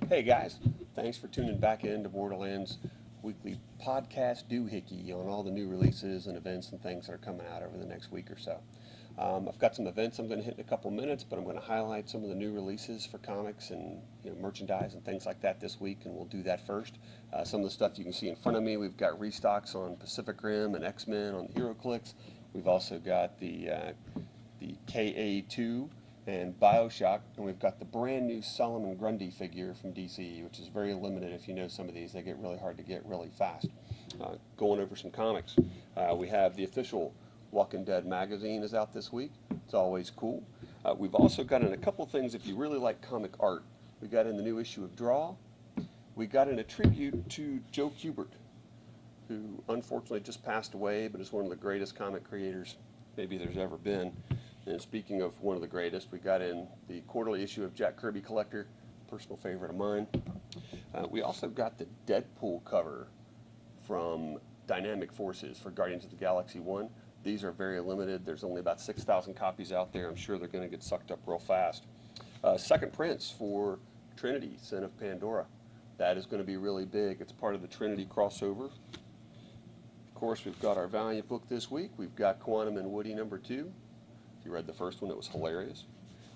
Hey guys, thanks for tuning back in to Borderlands weekly podcast doohickey on all the new releases and events and things that are coming out over the next week or so. I've got some events I'm going to hit in a couple minutes, but I'm going to highlight some of the new releases for comics and merchandise and things like that this week, and we'll do that first. Some of the stuff you can see in front of me, we've got restocks on Pacific Rim and X-Men on the HeroClix. We've also got the KA2 and BioShock, and we've got the brand new Solomon Grundy figure from DC, which is very limited. If you know some of these, they get really hard to get really fast. Going over some comics, we have the official Walking Dead magazine is out this week. It's always cool. We've also got in a couple things if you really like comic art. We got in the new issue of Draw. We got in a tribute to Joe Kubert, who unfortunately just passed away, but is one of the greatest comic creators maybe there's ever been. And speaking of one of the greatest, we got in the quarterly issue of Jack Kirby Collector, personal favorite of mine. We also got the Deadpool cover from Dynamic Forces for Guardians of the Galaxy 1. These are very limited. There's only about 6,000 copies out there. I'm sure they're going to get sucked up real fast. Second prints for Trinity, Sin of Pandora. That is going to be really big. It's part of the Trinity crossover. Of course, we've got our Valiant book this week. We've got Quantum and Woody #2. If you read the first one, it was hilarious.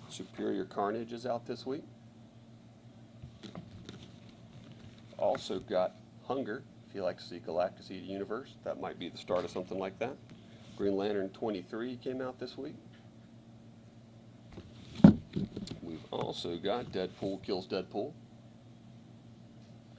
Superior Carnage is out this week. Also got Hunger, if you like to see Galactus eat a universe. That might be the start of something like that. Green Lantern 23 came out this week. We've also got Deadpool Kills Deadpool.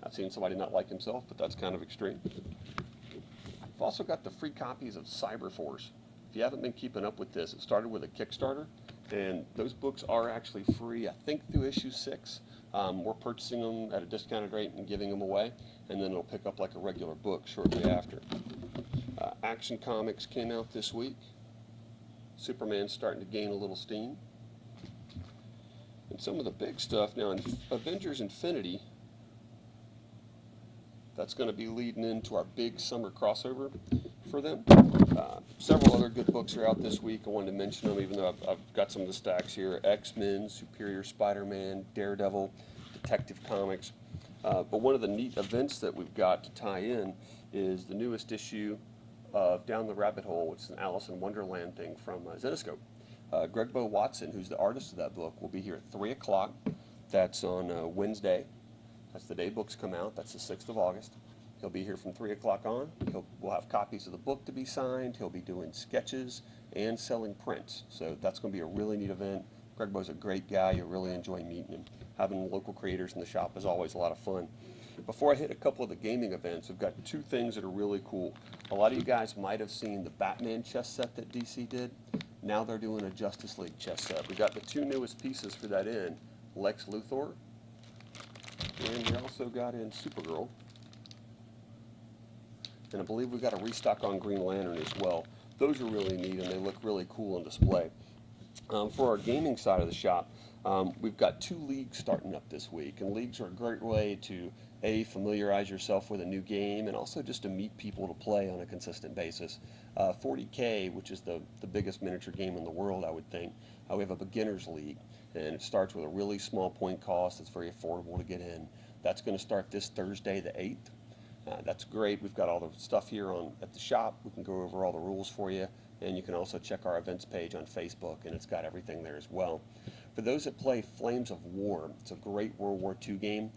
I've seen somebody not like himself, but that's kind of extreme. We've also got the free copies of Cyberforce. If you haven't been keeping up with this, it started with a Kickstarter, and those books are actually free, I think, through issue 6. We're purchasing them at a discounted rate and giving them away, and then it'll pick up like a regular book shortly after. Action Comics came out this week. Superman's starting to gain a little steam. And some of the big stuff now in Avengers Infinity, that's going to be leading into our big summer crossover for them. Several other good books are out this week. I wanted to mention them, even though I've got some of the stacks here. X-Men, Superior Spider-Man, Daredevil, Detective Comics. But one of the neat events that we've got to tie in is the newest issue of Down the Rabbit Hole, which is an Alice in Wonderland thing from Zenescope. Gregbo Watson, who's the artist of that book, will be here at 3 o'clock. That's on Wednesday. That's the day books come out. That's the 6th of August. He'll be here from 3 o'clock on. We'll have copies of the book to be signed. He'll be doing sketches and selling prints. So that's going to be a really neat event. Gregbo's a great guy. You'll really enjoy meeting him. Having local creators in the shop is always a lot of fun. Before I hit a couple of the gaming events, we've got two things that are really cool. A lot of you guys might have seen the Batman chess set that DC did. Now they're doing a Justice League chess set. We got the two newest pieces for that in, Lex Luthor, and we also got in Supergirl. And I believe we've got a restock on Green Lantern as well. Those are really neat and they look really cool on display. For our gaming side of the shop, we've got 2 leagues starting up this week, and leagues are a great way to familiarize yourself with a new game and also just to meet people to play on a consistent basis. 40K, which is the biggest miniature game in the world, I would think, we have a beginners league, and it starts with a really small point cost. It's very affordable to get in. That's going to start this Thursday the 8th. That's great. We've got all the stuff here at the shop. We can go over all the rules for you, and you can also check our events page on Facebook, and it's got everything there as well. For those that play Flames of War, it's a great World War II game.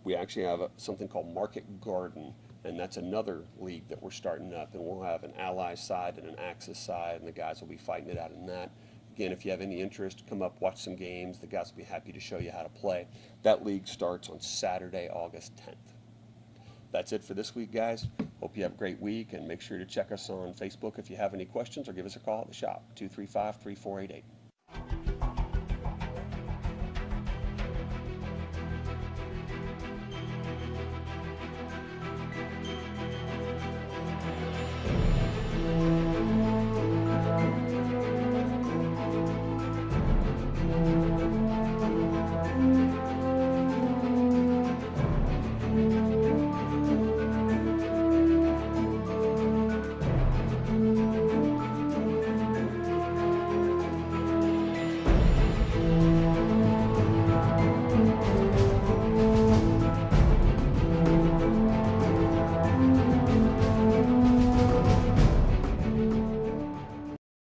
We actually have something called Market Garden, and that's another league that we're starting up, and we'll have an Allies side and an Axis side, and the guys will be fighting it out in that. Again, if you have any interest, come up, watch some games. The guys will be happy to show you how to play. That league starts on Saturday, August 10th. That's it for this week, guys. Hope you have a great week, and make sure to check us on Facebook if you have any questions, or give us a call at the shop, 235-3488.